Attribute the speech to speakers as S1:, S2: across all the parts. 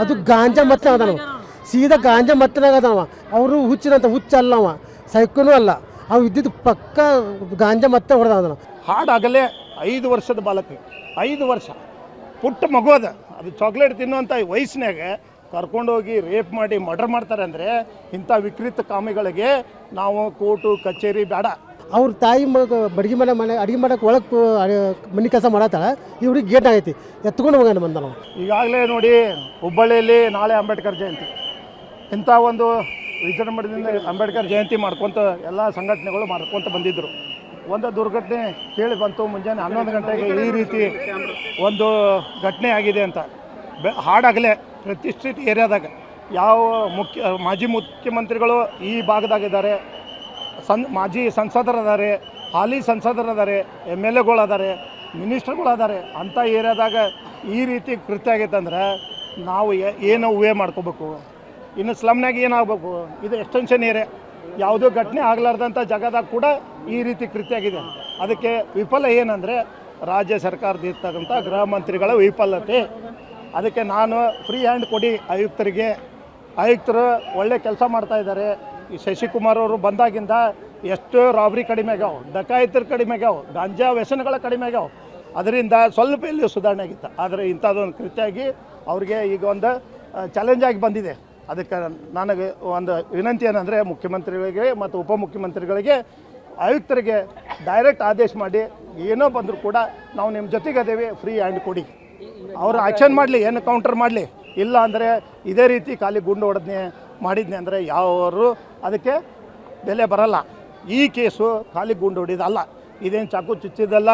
S1: ಅದು ಗಾಂಜಾ ಮತ್ತೆ ಅದಾನವ, ಸೀದಾ ಗಾಂಜಾ ಮತ್ತನಾಗ ಅದಾವ. ಅವರು ಹುಚ್ಚಿನಂತ ಹುಚ್ಚಲ್ಲವ, ಸೈಕೋನೂ ಅಲ್ಲ, ಅವು ಇದ್ದಿದ್ದು ಪಕ್ಕ ಗಾಂಜಾ ಮತ್ತೆ ಹೊಡೆದವ.
S2: ಹಾಡಾಗಲೇ 5 ವರ್ಷದ ಬಾಲಕ, 5 ವರ್ಷ ಪುಟ್ಟ ಮಗು ಅದು ಚಾಕ್ಲೇಟ್ ತಿನ್ನುವಂಥ ವಯಸ್ಸಿನಾಗ ಕರ್ಕೊಂಡೋಗಿ ರೇಪ್ ಮಾಡಿ ಮರ್ಡರ್ ಮಾಡ್ತಾರೆ ಅಂದರೆ ಇಂಥ ವಿಕೃತ ಕಾಮಿಗಳಿಗೆ ನಾವು ಕೋರ್ಟು ಕಚೇರಿ ಬೇಡ.
S1: ಅವ್ರ ತಾಯಿ ಬಡ್ಗೆ ಮನೆ ಅಡುಗೆ ಮಾಡೋಕೆ ಒಳಗೆ ಮನೆ ಕೆಲಸ ಮಾಡತ್ತಾಳೆ, ಇವ್ರಿಗೆ ಗೇಟ್ ಆಗೈತಿ, ಎತ್ಕೊಂಡು ಹೋಗೋಣ ಬಂದ ನಾವು.
S2: ಈಗಾಗಲೇ ನೋಡಿ ಹುಬ್ಬಳ್ಳಿಯಲ್ಲಿ ನಾಳೆ ಅಂಬೇಡ್ಕರ್ ಜಯಂತಿ, ಇಂಥ ಒಂದು ವಿಜೃಂಭಣೆಯಿಂದ ಅಂಬೇಡ್ಕರ್ ಜಯಂತಿ ಮಾಡ್ಕೊತ ಎಲ್ಲ ಸಂಘಟನೆಗಳು ಮಾಡ್ಕೊತ ಬಂದಿದ್ದರು. ಒಂದು ದುರ್ಘಟನೆ ಕೇಳಿ ಬಂತು ಮುಂಜಾನೆ 11 ಗಂಟೆಗೆ ಈ ರೀತಿ ಒಂದು ಘಟನೆ ಆಗಿದೆ ಅಂತ. ಹಾಡಾಗಲೇ ಪ್ರತಿಷ್ಠಿತ ಏರಿಯಾದಾಗ ಯಾವ ಮಾಜಿ ಮುಖ್ಯಮಂತ್ರಿಗಳು ಈ ಭಾಗದಾಗಿದ್ದಾರೆ, ಮಾಜಿ ಸಂಸದರದಾರೆ, ಹಾಲಿ ಸಂಸದರದಾರೆ, MLA ಅದಾರೆ, ಮಿನಿಸ್ಟರ್ಗಳದಾರೆ. ಅಂಥ ಏರಿಯಾದಾಗ ಈ ರೀತಿ ಕೃತ್ಯ ಆಗೈತೆ ಅಂದ್ರೆ ನಾವು ಏನು ಊಹೆ ಮಾಡ್ಕೋಬೇಕು? ಇನ್ನು ಸ್ಲಮ್ನಾಗ ಏನಾಗಬೇಕು? ಇದು ಎಕ್ಸ್ಟೆನ್ಷನ್ ಏರಿಯಾ, ಯಾವುದೋ ಘಟನೆ ಆಗಲಾರ್ದಂಥ ಜಾಗದಾಗ ಕೂಡ ಈ ರೀತಿ ಕೃತ್ಯ ಆಗಿದೆ. ಅದಕ್ಕೆ ವಿಫಲ ಏನಂದರೆ ರಾಜ್ಯ ಸರ್ಕಾರದಿರ್ತಕ್ಕಂಥ ಗೃಹ ಮಂತ್ರಿಗಳ ವಿಫಲತೆ. ಅದಕ್ಕೆ ನಾನು ಫ್ರೀ ಹ್ಯಾಂಡ್ ಕೊಡಿ ಆಯುಕ್ತರಿಗೆ. ಆಯುಕ್ತರು ಒಳ್ಳೆ ಕೆಲಸ ಮಾಡ್ತಾಯಿದ್ದಾರೆ. ಈ ಶಶಿಕುಮಾರ್ ಅವರು ಬಂದಾಗಿಂದ ಎಷ್ಟು ರಾಬ್ರಿ ಕಡಿಮೆ ಆಗ್ಯಾವ, ಡಕಾಯಿತರು ಕಡಿಮೆ ಆಗ್ಯಾವ, ಗಾಂಜಾ ವ್ಯಸನಗಳ ಕಡಿಮೆ ಆಗ್ಯಾವ. ಅದರಿಂದ ಸ್ವಲ್ಪ ಇಲ್ಲಿ ಸುಧಾರಣೆ ಆಗಿತ್ತು. ಆದರೆ ಇಂಥದ್ದೊಂದು ಕೃತ್ಯ ಆಗಿ ಅವ್ರಿಗೆ ಈಗ ಒಂದು ಚಾಲೆಂಜ್ ಆಗಿ ಬಂದಿದೆ. ಅದಕ್ಕೆ ನನಗೆ ಒಂದು ವಿನಂತಿ ಏನಂದರೆ ಮುಖ್ಯಮಂತ್ರಿಗಳಿಗೆ ಮತ್ತು ಉಪಮುಖ್ಯಮಂತ್ರಿಗಳಿಗೆ, ಆಯುಕ್ತರಿಗೆ ಡೈರೆಕ್ಟ್ ಆದೇಶ ಮಾಡಿ ಏನೋ ಬಂದರೂ ಕೂಡ ನಾವು ನಿಮ್ಮ ಜೊತೆಗೆ ಅದೇವಿ, ಫ್ರೀ ಹ್ಯಾಂಡ್ ಕೊಡಿ. ಅವರು ಆ್ಯಕ್ಷನ್ ಮಾಡಲಿ, ಏನು ಕೌಂಟರ್ ಮಾಡಲಿ. ಇಲ್ಲ ಅಂದರೆ ಇದೇ ರೀತಿ ಖಾಲಿ ಗುಂಡು ಮಾಡಿದ್ನೆ ಅಂದರೆ ಯಾವರು ಅದಕ್ಕೆ ಬೆಲೆ ಬರಲ್ಲ. ಈ ಕೇಸು ಖಾಲಿ ಗುಂಡು ಹೊಡಿದಲ್ಲ, ಇದೇನು ಚಾಕು ಚುಚ್ಚಿದ್ದಲ್ಲ,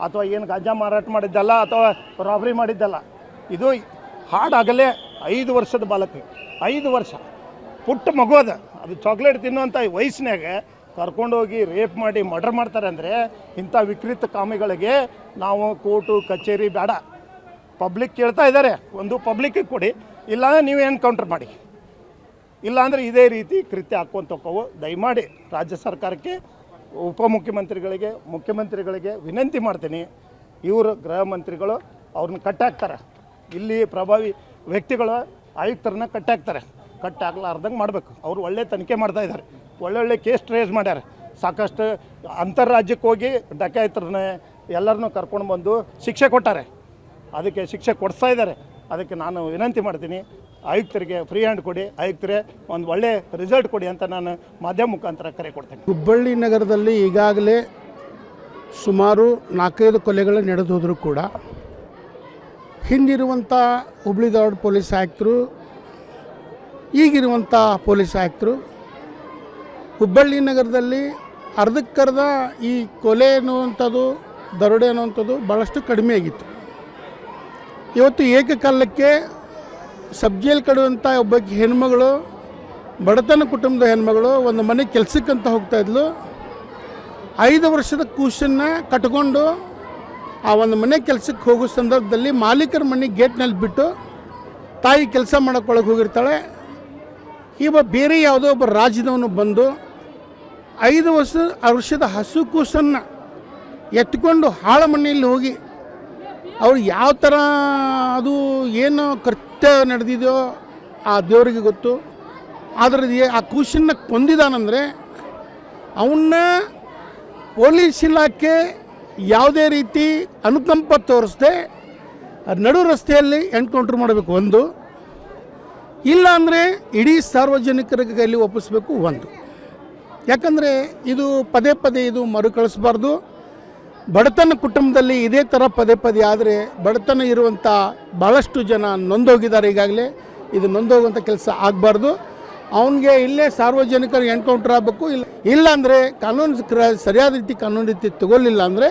S2: ಅಥವಾ ಏನು ಗಾಂಜಾ ಮಾರಾಟ ಮಾಡಿದ್ದಲ್ಲ, ಅಥವಾ ರಾಬರಿ ಮಾಡಿದ್ದಲ್ಲ. ಇದು ಹಾಡಾಗಲೇ 5 ವರ್ಷದ ಬಾಲಕ, 5 ವರ್ಷ ಪುಟ್ಟ ಮಗು ಅದು ಚಾಕ್ಲೇಟ್ ತಿನ್ನುವಂಥ ವಯಸ್ಸಿನಾಗ ಕರ್ಕೊಂಡೋಗಿ ರೇಪ್ ಮಾಡಿ ಮರ್ಡರ್ ಮಾಡ್ತಾರೆ ಅಂದರೆ ಇಂಥ ವಿಕೃತ ಕಾಮಿಗಳಿಗೆ ನಾವು ಕೋರ್ಟು ಕಚೇರಿ ಬೇಡ. ಪಬ್ಲಿಕ್ ಕೇಳ್ತಾ ಇದ್ದಾರೆ, ಒಂದು ಪಬ್ಲಿಕ್ಕಿಗೆ ಕೊಡಿ, ಇಲ್ಲಾಂದರೆ ನೀವು ಎನ್ಕೌಂಟರ್ ಮಾಡಿ. ಇಲ್ಲಾಂದರೆ ಇದೇ ರೀತಿ ಕೃತ್ಯ ಹಾಕ್ಕೊಂತಕ್ಕವು. ದಯಮಾಡಿ ರಾಜ್ಯ ಸರ್ಕಾರಕ್ಕೆ, ಉಪಮುಖ್ಯಮಂತ್ರಿಗಳಿಗೆ, ಮುಖ್ಯಮಂತ್ರಿಗಳಿಗೆ ವಿನಂತಿ ಮಾಡ್ತೀನಿ. ಇವರು ಗೃಹ ಮಂತ್ರಿಗಳು ಅವ್ರನ್ನ ಕಟ್ಟಾಕ್ತಾರೆ. ಇಲ್ಲಿ ಪ್ರಭಾವಿ ವ್ಯಕ್ತಿಗಳು ಆಯುಕ್ತರನ್ನ ಕಟ್ಟಾಕ್ತಾರೆ. ಕಟ್ಟಾಗಲಾರ್ದಂಗೆ ಮಾಡಬೇಕು. ಅವರು ಒಳ್ಳೆ ತನಿಖೆ ಮಾಡ್ತಾಯಿದ್ದಾರೆ, ಒಳ್ಳೊಳ್ಳೆ ಕೇಸ್ ಟ್ರೇಸ್ ಮಾಡ್ಯಾರ. ಸಾಕಷ್ಟು ಅಂತಾರಾಜ್ಯಕ್ಕೆ ಹೋಗಿ ಡಕಾಯಿತರನ್ನ ಎಲ್ಲರನ್ನೂ ಕರ್ಕೊಂಡು ಬಂದು ಶಿಕ್ಷೆ ಕೊಟ್ಟಾರೆ. ಅದಕ್ಕೆ ಶಿಕ್ಷೆ ಕೊಡಿಸ್ತಾ ಇದ್ದಾರೆ. ಅದಕ್ಕೆ ನಾನು ವಿನಂತಿ ಮಾಡ್ತೀನಿ, ಆಯುಕ್ತರಿಗೆ ಫ್ರೀ ಹ್ಯಾಂಡ್ ಕೊಡಿ, ಆಯುಕ್ತರೇ ಒಂದು ಒಳ್ಳೆ ರಿಸಲ್ಟ್ ಕೊಡಿ ಅಂತ ನಾನು ಮಾಧ್ಯಮ ಮುಖಾಂತರ ಕರೆ ಕೊಡ್ತೇನೆ.
S3: ಹುಬ್ಬಳ್ಳಿ ನಗರದಲ್ಲಿ ಈಗಾಗಲೇ ಸುಮಾರು 4-5 ಕೊಲೆಗಳು ನಡೆದು ಹೋದರೂ ಕೂಡ ಹಿಂದಿರುವಂಥ ಹುಬ್ಬಳ್ಳಿ ಧಾರವಾಡ ಪೊಲೀಸ್ ಆಯುಕ್ತರು, ಈಗಿರುವಂಥ ಪೊಲೀಸ್ ಆಯುಕ್ತರು ಹುಬ್ಬಳ್ಳಿ ನಗರದಲ್ಲಿ ಅರ್ಧಕ್ಕರ್ಧ ಈ ಕೊಲೆ ಅನ್ನುವಂಥದ್ದು, ದರೋಡೆ ಅನ್ನುವಂಥದ್ದು ಭಾಳಷ್ಟು ಕಡಿಮೆ ಆಗಿತ್ತು. ಇವತ್ತು ಏಕಕಾಲಕ್ಕೆ ಸಬ್ ಜೈಲ್ ಕಡುವಂಥ ಒಬ್ಬಕ್ಕೆ ಹೆಣ್ಮಗಳು, ಬಡತನ ಕುಟುಂಬದ ಹೆಣ್ಮಗಳು, ಒಂದು ಮನೆ ಕೆಲಸಕ್ಕಂತ ಹೋಗ್ತಾಯಿದ್ಲು. 5 ವರ್ಷದ ಕೂಸನ್ನು ಕಟ್ಕೊಂಡು ಆ ಒಂದು ಮನೆ ಕೆಲಸಕ್ಕೆ ಹೋಗೋ ಸಂದರ್ಭದಲ್ಲಿ ಮಾಲೀಕರ ಮನೆ ಗೇಟ್ನಲ್ಲಿ ಬಿಟ್ಟು ತಾಯಿ ಕೆಲಸ ಮಾಡೋಕ್ಕೊಳಗೆ ಹೋಗಿರ್ತಾಳೆ. ಇವ ಬೇರೆ ಯಾವುದೋ ಒಬ್ಬ ರಾಜ್ಯದವನು ಬಂದು 5 ವರ್ಷದ ಹಸು ಕೂಸನ್ನು ಎತ್ಕೊಂಡು ಹಾಳ ಮನೆಯಲ್ಲಿ ಹೋಗಿ ಅವ್ರು ಯಾವ ಥರ ಅದು ಏನು ಕೃತ್ಯ ನಡೆದಿದೆಯೋ ಆ ದೇವರಿಗೆ ಗೊತ್ತು. ಆದರೆ ಆ ಕೂಸನ್ನು ಕೊಂದಿದಾನಂದರೆ ಅವನ್ನ ಪೊಲೀಸ್ ಇಲಾಖೆ ಯಾವುದೇ ರೀತಿ ಅನುಕಂಪ ತೋರಿಸದೆ ನಡು ರಸ್ತೆಯಲ್ಲಿ ಎನ್ಕೌಂಟ್ರ್ ಮಾಡಬೇಕು ಒಂದು, ಇಲ್ಲ ಅಂದರೆ ಇಡೀ ಸಾರ್ವಜನಿಕರ ಕೈಲಿ ಒಪ್ಪಿಸಬೇಕು ಒಂದು. ಯಾಕಂದರೆ ಇದು ಪದೇ ಪದೇ ಇದು ಮರುಕಳಿಸಬಾರ್ದು. ಬಡತನ ಕುಟುಂಬದಲ್ಲಿ ಇದೇ ಥರ ಪದೇ ಪದೇ ಆದರೆ ಬಡತನ ಇರುವಂಥ ಭಾಳಷ್ಟು ಜನ ನೊಂದೋಗಿದ್ದಾರೆ. ಈಗಾಗಲೇ ಇದು ನೊಂದೋಗುವಂಥ ಕೆಲಸ ಆಗಬಾರ್ದು. ಅವನಿಗೆ ಇಲ್ಲೇ ಸಾರ್ವಜನಿಕರು ಎನ್ಕೌಂಟರ್ ಆಗಬೇಕು. ಇಲ್ಲಾಂದರೆ ಸರಿಯಾದ ರೀತಿ ಕಾನೂನು ರೀತಿ ತಗೊಳ್ಳಿಲ್ಲ ಅಂದರೆ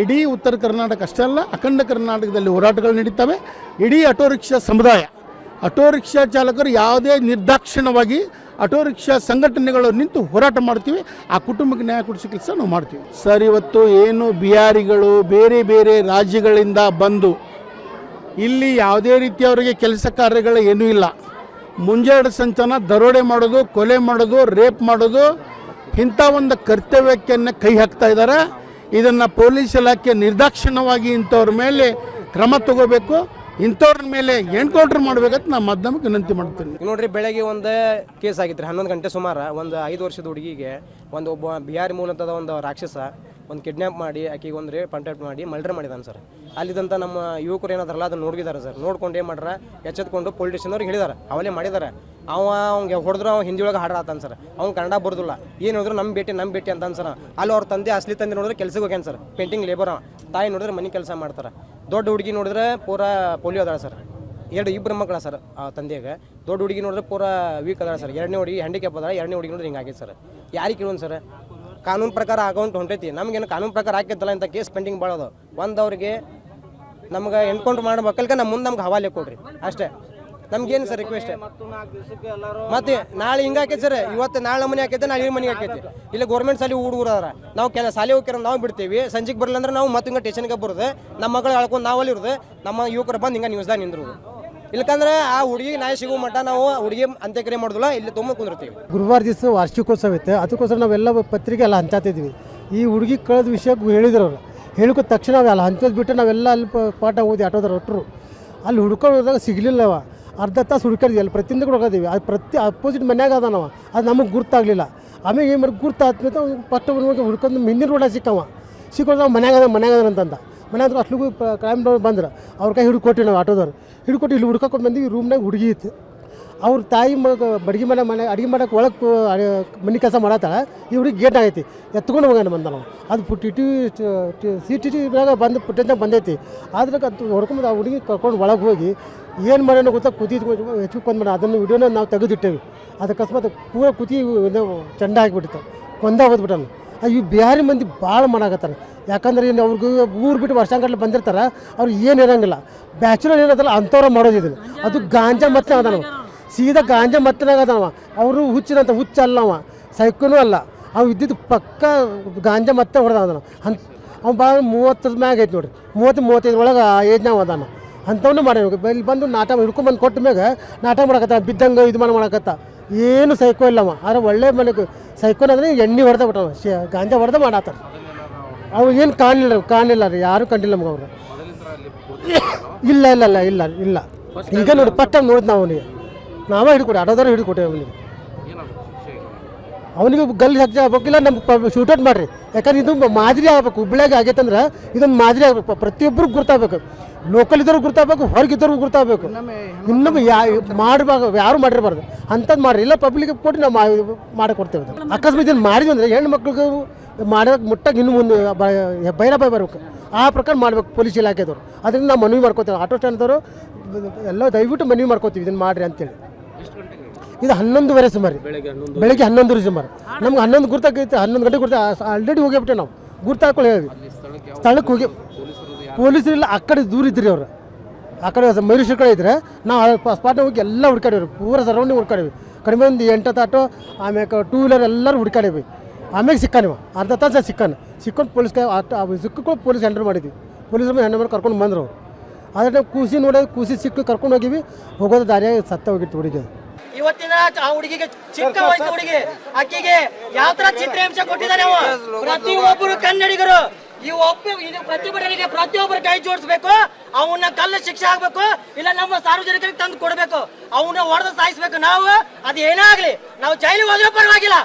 S3: ಇಡೀ ಉತ್ತರ ಕರ್ನಾಟಕ ಅಷ್ಟೇ ಅಲ್ಲ, ಅಖಂಡ ಕರ್ನಾಟಕದಲ್ಲಿ ಹೋರಾಟಗಳು ನಡೀತವೆ. ಇಡೀ ಆಟೋ ರಿಕ್ಷಾ ಸಮುದಾಯ, ಆಟೋ ರಿಕ್ಷಾ ಚಾಲಕರು ಯಾವುದೇ ನಿರ್ದಾಕ್ಷಿಣ್ಯವಾಗಿ ಆಟೋ ರಿಕ್ಷಾ ಸಂಘಟನೆಗಳು ನಿಂತು ಹೋರಾಟ ಮಾಡ್ತೀವಿ. ಆ ಕುಟುಂಬಕ್ಕೆ ನ್ಯಾಯ ಕೊಡಿಸೋ ಕೆಲಸ ನಾವು ಮಾಡ್ತೀವಿ. ಸರ್, ಇವತ್ತು ಏನು ಬಿಹಾರಿಗಳು ಬೇರೆ ಬೇರೆ ರಾಜ್ಯಗಳಿಂದ ಬಂದು ಇಲ್ಲಿ ಯಾವುದೇ ರೀತಿ ಅವರಿಗೆ ಕೆಲಸ ಕಾರ್ಯಗಳು ಏನೂ ಇಲ್ಲ, ಮುಂಜಾನೆ ಸಂಚನ ದರೋಡೆ ಮಾಡೋದು, ಕೊಲೆ ಮಾಡೋದು, ರೇಪ್ ಮಾಡೋದು, ಇಂಥ ಒಂದು ಕರ್ತವ್ಯಕ್ಕೆ ಕೈ ಹಾಕ್ತಾ ಇದ್ದಾರೆ. ಇದನ್ನು ಪೊಲೀಸ್ ಇಲಾಖೆ ನಿರ್ದಾಕ್ಷಿಣ್ಯವಾಗಿ ಇಂಥವ್ರ ಮೇಲೆ ಕ್ರಮ ತಗೋಬೇಕು. ಇಂಥವ್ರ ಮೇಲೆ ಎನ್ಕೌಂಟರ್ ಮಾಡ್ಬೇಕಂತ ನಾನು ಮಾಧ್ಯಮಕ್ಕೆ ವಿನಂತಿ ಮಾಡ್ತೀನಿ.
S4: ನೋಡ್ರಿ, ಬೆಳಗ್ಗೆ ಒಂದು ಕೇಸ್ ಆಗಿತ್ತು 11 ಗಂಟೆ ಸುಮಾರು. ಒಂದು 5 ವರ್ಷದ ಹುಡುಗಿಗೆ ಒಬ್ಬ ಬಿಹಾರಿ ಮೂಲತದ ಒಂದು ರಾಕ್ಷಸ ಒಂದು ಕಿಡ್ನ್ಯಾಪ್ ಮಾಡಿ ಆಕೆಗೆ ಒಂದು ರೇಪ್ ಕಾಂಟ್ಯಾಕ್ಟ್ ಮಾಡಿ ಮರ್ಡರ್ ಮಾಡಿದಾನೆ ಸರ್. ಅಲ್ಲಿದ್ದಂಥ ನಮ್ಮ ಯುವಕರು ಏನಾದ್ರಲ್ಲ ಅದನ್ನು ನೋಡಿದ್ದಾರೆ ಸರ್. ನೋಡ್ಕೊಂಡು ಏನು ಮಾಡ್ರ ಎಚ್ಚೆತ್ಕೊಂಡು ಪೊಲೀಸ್ ಸ್ಟೇಷನ್ದವ್ರಿಗೆ ಹೇಳಿದಾರೆ, ಅವಲೇ ಮಾಡಿದ್ದಾರೆ. ಅವ್ಗೆ ಹೊಡೆದ್ರು ಅವ ಹಿಂದಿ ಒಳಗೆ ಹಾಡಾತಾನೆ ಸರ್. ಅವ್ನು ಕನ್ನಡ ಬರ್ದಿಲ್ಲ. ಏನು ಹೇಳಿದ್ರು ನಮ್ಮ ಭೇಟಿ ಅಂತ ಸರ್. ಅಲ್ಲಿ ಅವ್ರ ತಂದೆ ಅಸಲಿ ತಂದೆ ನೋಡಿದ್ರೆ ಕೆಲ್ಸಕ್ಕೆ ಹೋಗ್ಯಾನ ಸರ್, ಪೇಂಟಿಂಗ್ ಲೇಬರ್. ತಾಯಿ ನೋಡಿದ್ರೆ ಮನೆ ಕೆಲಸ ಮಾಡ್ತಾರೆ. ದೊಡ್ಡ ಹುಡುಗಿ ನೋಡಿದ್ರೆ ಪೂರಾ ಪೋಲಿಯೋ ಅದಾಳ ಸರ್. ಇಬ್ಬರು ಮಕ್ಕಳ ಸರ್ ಆ ತಂದೆಗೆ. ದೊಡ್ಡ ಹುಡುಗಿ ನೋಡಿದ್ರೆ ಪೂರಾ ವೀಕ್ ಅದಾಳ ಸರ್. 2ನೇ ಹುಡುಗಿ ಹ್ಯಾಂಡಿಕ್ಯಾಪ್ ಅದಾಳ. 2ನೇ ಹುಡುಗಿ ನೋಡಿದ್ರೆ ಹಿಂಗಾಗೈತೆ ಸರ್. ಯಾರಿಗೆ ಕೇಳೋಣ ಸರ್? ಕಾನೂನು ಪ್ರಕಾರ ಅಕೌಂಟ್ ಹೊಂಟೈತಿ. ನಮಗೇನು ಕಾನೂನು ಪ್ರಕಾರ ಹಾಕಿದ್ದಲ್ಲ ಇಂಥ ಕೇಸ್ ಪೆಂಡಿಂಗ್ ಭಾಳದು. ಒಂದವ್ರಿಗೆ ನಮ್ಗೆ ಎನ್ಕೌಂಟರ್ ಮಾಡ್ಬೇಕಲ್ಕ ನಮ್ಮ ಮುಂದೆ ನಮ್ಗೆ ಹವಾಲೆ ಕೊಡ್ರಿ ಅಷ್ಟೇ. ನಮ್ಗೇನು ಸರ್ ರಿಕ್ವೆಸ್ಟ್? ಮತ್ತೆ ನಾಳೆ ಹಿಂಗೆ ಹಾಕೈತೆ ಸರ್. ಇವತ್ತು ನಾಳೆ ಮನೆ ಹಾಕೈತೆ, ನಾಳೆ ಈ ಮನೆಗೆ ಹಾಕೈತಿ. ಇಲ್ಲ ಗೌರ್ಮೆಂಟ್ ಸಾಲಿ ಹುಡುಗರು ಅದಾರ. ನಾವು ಶಾಲೆ ಹೋಗ್ಯಾರ ನಾವು ಬಿಡ್ತೀವಿ. ಸಂಜೆಗೆ ಬರಲ್ಲ ಅಂದ್ರೆ ನಾವು ಮತ್ತೆ ಹಿಂಗೆ ಸ್ಟೇಷನ್ಗೆ ಬರೋದು. ನಮ್ಮ ಮಗಳು ಹೇಳ್ಕೊಂಡು ನಾವು ಅಲ್ಲಿ ಇರೋದು. ನಮ್ಮ ಯುವಕರು ಬಂದು ಹಿಂಗೆ ನ್ಯೂಸ್ದಾಗ ನಿಂದ್ರೋದು. ಇಲ್ಕಂದ್ರೆ ಆ ಹುಡುಗಿ ನಾಯಿ ಸಿಗೋ ಮಟ್ಟ ನಾವು ಹುಡುಗಿ ಅಂತ್ಯಕ್ರಿಯೆ ಮಾಡೋದಿಲ್ಲ, ಇಲ್ಲಿ ತುಂಬ ಕುಂದಿರ್ತೀವಿ.
S1: ಗುರುವಾರ ದಿವಸ ವಾರ್ಷಿಕೋತ್ಸವ ಇತ್ತು. ಅದಕ್ಕೋಸ್ಕರ ನಾವೆಲ್ಲ ಪತ್ರಿಕೆ ಎಲ್ಲ ಹಂಚಾತಿದ್ವಿ. ಈ ಹುಡುಗಿ ಕಳೆದ ವಿಷಯ ಹೇಳಿದ್ರು ಅವ್ರು. ಹೇಳಿಕೊ ತಕ್ಷಣ ಅಲ್ಲ ಹಂಚೋದು ಬಿಟ್ಟು ನಾವೆಲ್ಲ ಅಲ್ಲಿ ಪಾಠ ಓದಿ ಆಟೋದಾರ ಒಟ್ಟರು. ಅಲ್ಲಿ ಹುಡ್ಕೊಂಡು ಹೋದಾಗ ಸಿಗಲಿಲ್ಲವ. ಅರ್ಧ ತಾಸು ಹುಡ್ಕಾಡಿದ್ವಿ. ಅಲ್ಲಿ ಪ್ರತಿಯೊಂದು ಕೂಡ ಹೋಗೋದಿವಿ. ಅದು ಅಪೋಸಿಟ್ ಮನ್ಯಾಗ ಅದಾನವ. ಅದು ನಮಗೆ ಗುರ್ತಾಗಲಿಲ್ಲ. ಆಮೇಲೆ ಏನು ಮಾಡಿ ಗುರ್ತಾದ್ಮೇಲೆ ಫಸ್ಟ್ ಹೋಗಿ ಹುಡ್ಕೊಂಡು ಹಿಂದಿನ ರೋಡ ಸಿಕ್ಕೊಂಡು ನಾವು ಮನ್ಯಾಗ ಅಂತಂದ. ಮನ್ಯಾಗ ಅಷ್ಟಿಗೂ ಕ್ರೈಮ್ ಬಂದ್ರೆ ಅವ್ರ ಕೈ ಹಿಡ್ಕೊಟ್ಟಿವಿ. ನಾವು ಆಟೋದವ್ರು ಹಿಡ್ಕೊಟ್ಟು ಇಲ್ಲಿ ಹುಡ್ಕೊಂಡು ಬಂದ್ವಿ. ರೂಮ್ನಾಗ ಹುಡುಗಿ ಇತ್ತು. ಅವ್ರ ತಾಯಿ ಅಡುಗೆ ಅಡುಗೆ ಮಾಡೋಕೆ ಒಳಗೆ ಮನೆ ಕೆಲಸ ಮಾಡತ್ತಾಳ. ಈ ಹುಡುಗಿ ಗೇಟ್ ಆಗೈತಿ. ಎತ್ಕೊಂಡು ಹೋಗೋಣ ಬಂದ ನಾವು. ಅದು CCTVನಾಗ ಬಂದು ಫುಟೇಜ್ನಾಗ ಬಂದೈತಿ. ಆದ್ರೆ ಅದು ಹೊಡ್ಕೊಂಡು ಆ ಹುಡುಗಿ ಕರ್ಕೊಂಡು ಒಳಗೆ ಹೋಗಿ ಏನು ಮಾಡೋಣ ಗೊತ್ತಾ ಹೆಚ್ಚುಕೊಂಡು ಮಾಡ ಅದನ್ನು ವಿಡಿಯೋನ ನಾವು ತೆಗೆದಿಟ್ಟೇವಿ. ಅದು ಅಕಸ್ಮಾತ್ ಪೂರ ಚಂಡ ಆಗಿಬಿಟ್ಟಿತ್ತು. ಕೊಂದ ಹೋದ್ಬಿಟ್ಟನು. ಈ ಬಿಹಾರಿ ಮಂದಿ ಭಾಳ ಮಾಡಾಕತ್ತಾರೆ. ಯಾಕಂದ್ರೆ ಏನು ಅವ್ರಿಗೆ ಊರು ಬಿಟ್ಟು ವರ್ಷಾಂಗಟ್ಲೆ ಬಂದಿರ್ತಾರೆ. ಅವ್ರು ಏನು ಇರೋಂಗಿಲ್ಲ. ಬ್ಯಾಚುಲರ್ ಏನದಲ್ಲ ಅಂಥವ್ರ ಮಾಡೋದಿದ್ರು. ಅದು ಗಾಂಜಾ ಮತ್ತೆ ಅದಾನವ. ಸೀದಾ ಗಾಂಜಾ ಮತ್ತನಾಗ ಅದಾವ. ಅವರು ಹುಚ್ಚಿನಂತ ಅಲ್ಲವ, ಸೈಕೋನೂ ಅಲ್ಲ. ಅವು ಇದ್ದಿದ್ದು ಪಕ್ಕ ಗಾಂಜಾ ಮತ್ತೆ ಹೊಡೆದ ಅದಾನ. ಅವ್ನು ಭಾಳ 30 ಮ್ಯಾಗ ಐತೆ ನೋಡ್ರಿ. 30-35 ಒಳಗೆ ಏಜ್ನಾಗ ಅದಾನ. ಅಂಥವನ್ನೂ ಮಾಡ್ಯಾವ. ಇಲ್ಲಿ ಬಂದು ನಾಟ ಹಿಡ್ಕೊಂಬಂದು ಕೊಟ್ಟ ಮ್ಯಾಗ ನಾಟ ಮಾಡಕತ್ತ. ಬಿದ್ದಂಗೆ ಇದು ಮಾಡಕತ್ತ. ಏನು ಸೈಕೋ ಇಲ್ಲವ. ಆದ್ರೆ ಒಳ್ಳೆ ಮನೆಗೆ ಸೈಕೋನ್ ಅಂದರೆ ಎಣ್ಣೆ ಹೊಡೆದ ಬಿಟ್ಟವ. ಗಾಂಜಾ ಹೊಡೆದ ಮಾಡಾತಾರ. ಅವು ಏನು ಕಾಣಲಿಲ್ಲ ರೀ. ಯಾರೂ ಕಂಡಿಲ್ಲ ನಮ್ಗೆ ಅವ್ರು. ಇಲ್ಲ ಈಗ ನೋಡಿ ಫಸ್ಟಾಗಿ ನೋಡಿದ್ ನಾವು ಅವನಿಗೆ. ನಾವೇ ಹಿಡ್ಕೊಟ್ಟೆ. ಆಟೋದವ್ರು ಹಿಡ್ಕೊಟ್ಟೆ ಅವನಿಗೆ ಗಲ್ಲಿ ಹಾಕ್ಬೇಕಿಲ್ಲ. ನಮ್ಗೆ ಶೂಟೌಟ್ ಮಾಡಿರಿ. ಯಾಕಂದ್ರೆ ಇದು ಮಾದರಿ ಆಗ್ಬೇಕು. ಹುಬ್ಬಳ್ಳಿಯಾಗ ಆಗೈತಂದ್ರೆ ಇದೊಂದು ಮಾದರಿ ಆಗ್ಬೇಕು. ಪ್ರತಿಯೊಬ್ಬರು ಗುರ್ತಾಗಬೇಕು. ಲೋಕಲ್ ಇದ್ದವ್ರು ಗುರ್ತಾಗಬೇಕು, ಹೊರಗಿದ್ದವ್ರು ಗುರ್ತಾಗಬೇಕು. ಇನ್ನೊಮ್ಮೆ ಮಾಡಬಾರ್ದು, ಯಾರು ಮಾಡಿರಬಾರ್ದು. ಅಂಥದ್ದು ಮಾಡಿರಿ. ಇಲ್ಲ ಪಬ್ಲಿಕ್ ಕೊಟ್ಟು ನಾವು ಮಾಡಿಕೊಡ್ತೇವೆ. ಅಕಸ್ಮಾತ್ ಇದನ್ನು ಮಾಡಿದ್ವಿ ಅಂದರೆ ಹೆಣ್ಣು ಮಕ್ಳಿಗೆ ಮಾಡೋಕೆ ಮುಟ್ಟಾಗ ಇನ್ನೂ ಮುಂದೆ ಬೈರಾಬಾಯಿ ಬರ್ಬೇಕು. ಆ ಪ್ರಕಾರ ಮಾಡ್ಬೇಕು ಪೊಲೀಸ್ ಇಲಾಖೆದವರು. ಅದರಿಂದ ನಾವು ಮನವಿ ಮಾಡ್ಕೋತೇವೆ. ಆಟೋ ಸ್ಟ್ಯಾಂಡ್ದವರು ಎಲ್ಲ ದಯವಿಟ್ಟು ಮನವಿ ಮಾಡ್ಕೋತೀವಿ ಇದನ್ನು ಮಾಡಿರಿ ಅಂತೇಳಿ. ಇದು 11:30 ಸುಮಾರು, ಬೆಳಗ್ಗೆ 11 ಸುಮಾರು. ನಮ್ಗೆ 11 ಗುರ್ತಾಗೈತೆ. 11 ಗಂಟೆ ಗುರ್ತಾ ಆಲ್ರೆಡಿ ಹೋಗ್ಬಿಟ್ಟೆ ನಾವು. ಗುರ್ತಾಕೊಳ್ಳಿ ಹೇಳಿ ಸ್ಥಳಕ್ಕೆ ಹೋಗಿ. ಪೊಲೀಸರು ಇಲ್ಲ, ಆ ಕಡೆ ದೂರ ಇದ್ರಿ ಅವರು. ಆ ಕಡೆ ಮೈಸೂರು ಕಡೆ ಇದ್ರೆ ನಾವು ಸ್ಪಾಟ್ನ ಹೋಗಿ ಎಲ್ಲ ಹುಡ್ಕಾಡೀವಿ. ಪೂರ ಸರೌಂಡಿಂಗ್ ಹುಡ್ಕಾಡೀವಿ. ಕಡಿಮೆ ಒಂದು 8 ಆಟೋ, ಆಮ್ಯಾಗ 2 ವೀಲರ್ ಎಲ್ಲರೂ ಹುಡ್ಕಾಡೀವಿ. ಆಮೇಲೆ ಸಿಕ್ಕಾನಿವ. ಅರ್ಧ ತಾಸು ಸಿಕ್ಕೊಂಡು ಪೊಲೀಸ್ ಸಿಕ್ಕು ಪೊಲೀಸ್ ಹ್ಯಾಂಡಲ್ ಮಾಡಿದ್ವಿ. ಪೊಲೀಸರು ಹ್ಯಾಂಡಲ್ ಮಾಡಿ ಕರ್ಕೊಂಡು ಬಂದರು. ಆದರೆ ನಾವು ಕೂಸಿ ನೋಡೋದು, ಕೂಸಿ ಸಿಕ್ಕು ಕರ್ಕೊಂಡು ಹೋಗಿವಿ. ಹೋಗೋದು ದಾರಿಯಾಗಿ ಸತ್ತ ಹೋಗಿತ್ತು ಹುಡುಗಿ.
S5: ಇವತ್ತಿನ ಆ ಹುಡುಗಿಗೆ, ಚಿಕ್ಕ ವಯಸ್ಸು ಹುಡುಗಿ, ಆಕೆಗೆ ಯಾವ ತರ ಚಿತ್ರಹಿಂಸೆ ಕೊಟ್ಟಿದ್ದಾರೆ. ಪ್ರತಿಯೊಬ್ಬರು ಕನ್ನಡಿಗರು ಈ ಇದು ಪ್ರತಿಭಟನೆಗೆ ಪ್ರತಿಯೊಬ್ಬರು ಕೈ ಜೋಡಿಸ್ಬೇಕು. ಅವನ್ನ ಕಲ್ಲು ಶಿಕ್ಷೆ ಆಗ್ಬೇಕು. ಇಲ್ಲ ನಮ್ಮ ಸಾರ್ವಜನಿಕರಿಗೆ ತಂದು ಕೊಡ್ಬೇಕು. ಅವನ್ನ ಹೊಡೆದು ಸಾಯಿಸ್ಬೇಕು. ನಾವು ಅದು ಏನಾಗ್ಲಿ, ನಾವು ಜೈಲಿಗೆ ಹೋದ್ರೆ ಪರವಾಗಿಲ್ಲ.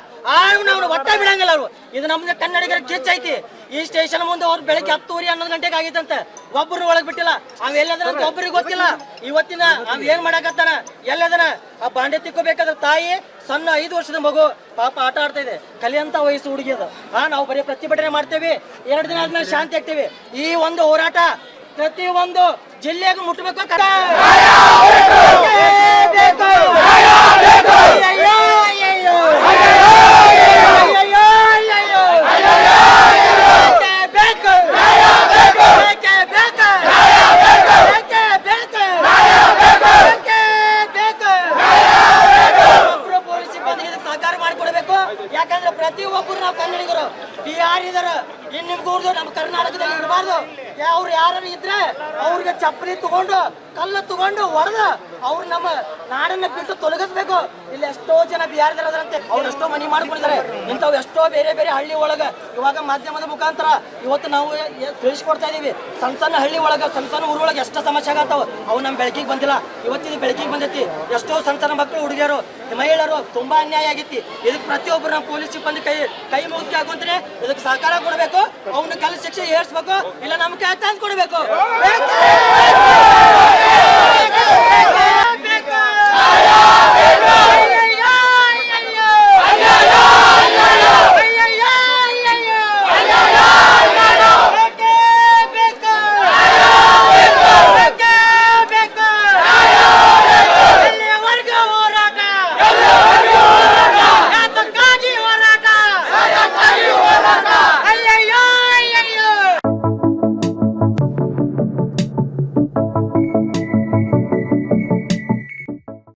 S5: ನಾವು ಒಟ್ಟ ಬಿಡಂಗಿಲ್ಲ. ಅವರು ಇದು ನಮ್ದು ಕನ್ನಡಿಗರ ಕಿಚ್ಚ ಐತಿ. ಈ ಸ್ಟೇಷನ್ ಮುಂದೆ ಅವ್ರು ಬೆಳಗ್ಗೆ 10:30 11 ಗಂಟೆಗೆ ಆಗಿತ್ತಂತೆ. ಒಬ್ಬರು ಒಳಗೆ ಬಿಟ್ಟಿಲ್ಲ. ಅವ್ ಎಲ್ಲದನಂತ ಒಬ್ಬರಿಗೆ ಗೊತ್ತಿಲ್ಲ. ಇವತ್ತಿನ ಅವ್ ಏನ್ ಮಾಡಾಕತ್ತಾನ, ಎಲ್ಲದನ ಆ ಬಾಂಡೆ ತಿಕ್ಕೋಬೇಕಾದ್ರೆ ತಾಯಿ ಸಣ್ಣ 5 ವರ್ಷದ ಮಗು ಪಾಪ ಆಟ ಆಡ್ತಾ ಇದೆ. ಕಲಿಯಂತ ವಯಸ್ಸು ಹುಡುಗಿ ಅದು. ನಾವು ಬರೀ ಪ್ರತಿಭಟನೆ ಮಾಡ್ತೇವೆ. 2 ದಿನ ಆದ್ಮೇಲೆ ಶಾಂತಿ ಆಗ್ತೇವೆ. ಈ ಒಂದು ಹೋರಾಟ ಪ್ರತಿ ಒಂದು ಜಿಲ್ಲೆಗೂ ಮುಟ್ಟಬೇಕು. ಯಾಕಂದ್ರೆ ಪ್ರತಿಯೊಬ್ಬರು ನಾವು ಕನ್ನಡಿಗರು. ಬಿಹಾರಿದರು ಇನ್ನು ನಿಮ್ಗೂರ್ದು ನಮ್ಮ ಕರ್ನಾಟಕದಲ್ಲಿ ಇರಬಾರ್ದು. ಅವ್ರು ಯಾರು ಇದ್ರೆ ಅವ್ರಿಗೆ ಚಪ್ಪಲಿ ತಗೊಂಡು ಕಲ್ಲು ತಗೊಂಡು ಹೊಡೆದ ಅವ್ರು ನಮ್ಮ ನಾಡನ್ನ ಬಿಟ್ಟು ತೊಲಗಿಸ್ಬೇಕು. ಇಲ್ಲಿ ಎಷ್ಟೋ ಜನ ಬಿಹಾರದರಂತೆ ಅವ್ರು ಎಷ್ಟೋ ಮನಿ ಮಾಡ್ಕೊಂಡಿದ್ದಾರೆ. ಇಂಥವು ಎಷ್ಟೋ ಬೇರೆ ಬೇರೆ ಹಳ್ಳಿ ಒಳಗ ಇವಾಗ ಮಾಧ್ಯಮದ ಮುಖಾಂತರ ಇವತ್ತು ನಾವು ತಿಳಿಸ್ಕೊಡ್ತಾ ಇದೀವಿ. ಸಣ್ಣ ಸಣ್ಣ ಹಳ್ಳಿ ಒಳಗ ಸಣ್ಣ ಸಣ್ಣ ಊರೊಳಗೆ ಎಷ್ಟು ಸಮಸ್ಯೆ ಆಗತ್ತಾವ, ಅವು ನಮ್ಮ ಬೆಳಕಿಗೆ ಬಂದಿಲ್ಲ. ಇವತ್ತಿನ ಬೆಳಕಿಗೆ ಬಂದೈತಿ. ಎಷ್ಟೋ ಸಣ್ಣ ಸಣ್ಣ ಮಕ್ಕಳು, ಹುಡುಗಿಯರು, ಮಹಿಳೆಯರು ತುಂಬಾ ಅನ್ಯಾಯ ಆಗೈತಿ. ಇದಕ್ಕೆ ಪ್ರತಿಯೊಬ್ಬರು ನಮ್ಮ ಪೊಲೀಸ್ ಸಿಬ್ಬಂದಿ ಕೈ ಮುಗಿಸಿ ಆಗುವಂತಾನೆ ಇದಕ್ಕೆ ಸಹಕಾರ ಕೊಡಬೇಕು. ಅವನ್ನ ಕಲ್ ಶಿಕ್ಷೆ ಏರ್ಸ್ಬೇಕು, ಇಲ್ಲ ನಮ್ಮ ಕೈ ತಂದು ಕೊಡಬೇಕು.